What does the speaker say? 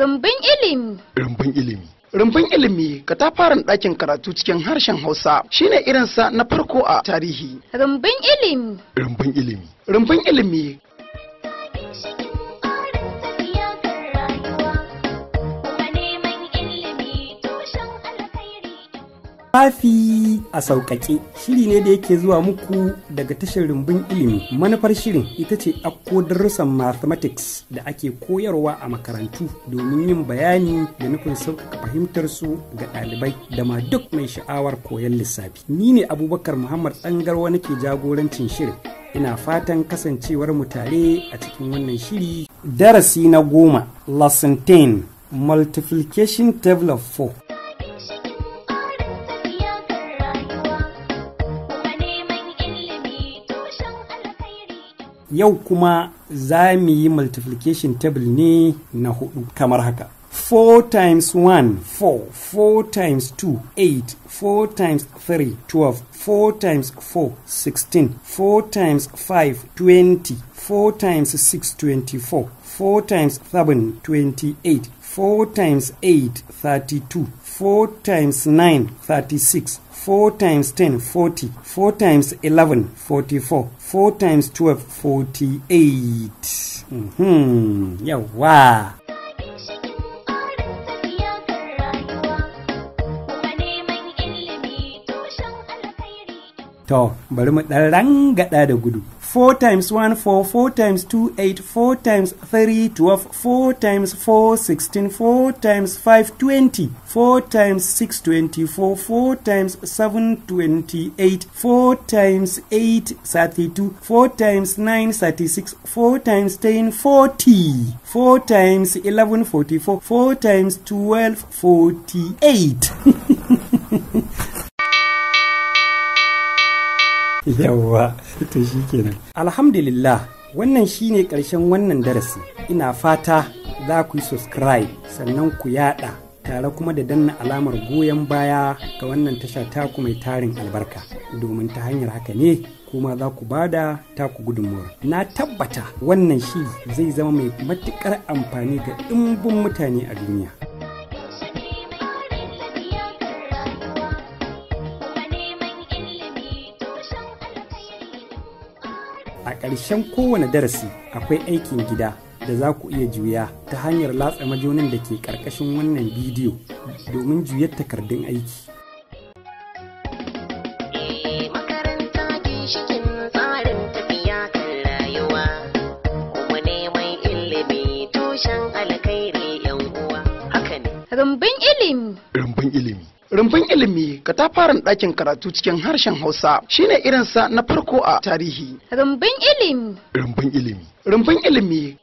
Rumbun ilimi. Rumbun ilimi. Rumbun ilimi katafaren ɗakin karatu cikin harshen Hausa shine irinsa na farko a tarihi. Rumbun ilimi. Rumbun ilimi. Rumbun ilimi. Littafi a sauƙaƙe shiri ne da yake zuwa muku daga tashar Rumbun Ilimi. Manufar shirin ita ce ɗauko darussan mathematics da ake koyarwa a makarantu domin yin bayani da nufin sauƙaƙa fahimtar su ga ɗalibai da ma duk mai sha'awar koyon lissafi. Ni ne Abubakar Muhammad Tsangarwa nake jagorancin shirin. Ina fatan kasancewar mu tare a cikin wannan shiri. Darasi na 10, Lesson 10, Multiplication Table of 4. Yau kuma za mu yi multiplication table ne na 4 kamar haka. 4 times 1, 4. 4 times 2, 8. 4 times 3, 12. 4 times 4, 16. 4 times 5, 20. 4 times 6, 24. 4 times 7, 28. 4 times 8, 32. 4 times 9, 36. 4 times 10, 40. 4 times 11, 44. 4 times 12, 48. Yawa. To, bari mu ɗan rangada da gudu. 4 times 1, 4. 4 times 2, 8. 4 times 3, 12. 4 times 4, 16. 4 times 5, 20. 4 times 6, 24. 4 times 7, 28. 4 times 8, 32. 4 times 9, 36. 4 times 10, 40. 4 times 11, 44. 4 times 12, 48. Yawwa, to shi kenan. Alhamdulillah, wannan shine ƙarshen wannan darasi. Ina fata za ku yi subscribe sannan ku yada tare kuma da danna alamar goyon baya ga wannan tasha taku mai tarin albarka, domin ta hanyar haka ne kuma za ku bada taku gudunmuwar. Na tabbata wannan shiri zai zama mai matuƙar amfani ga ɗimbin mutane a duniya. A ƙarshen kowane darasi akwai aikin gida da za ku iya juya ta hanyar latsa majonin da ke ƙarƙashin wannan bidiyo domin juyar takardun aiki. Makaranta ginshikin tsarin tafiya kan rayuwa, kuma neman ilimi tushen alkhairi yan uwa. Haka ne. Rumbun ilimi. Rumbun ilimi. Rumbun ilimi katafaren ɗakin karatu cikin harshen Hausa shine irinsa na farko a tarihi. Rumbun ilimi. Rumbun ilimi. Rumbun ilimi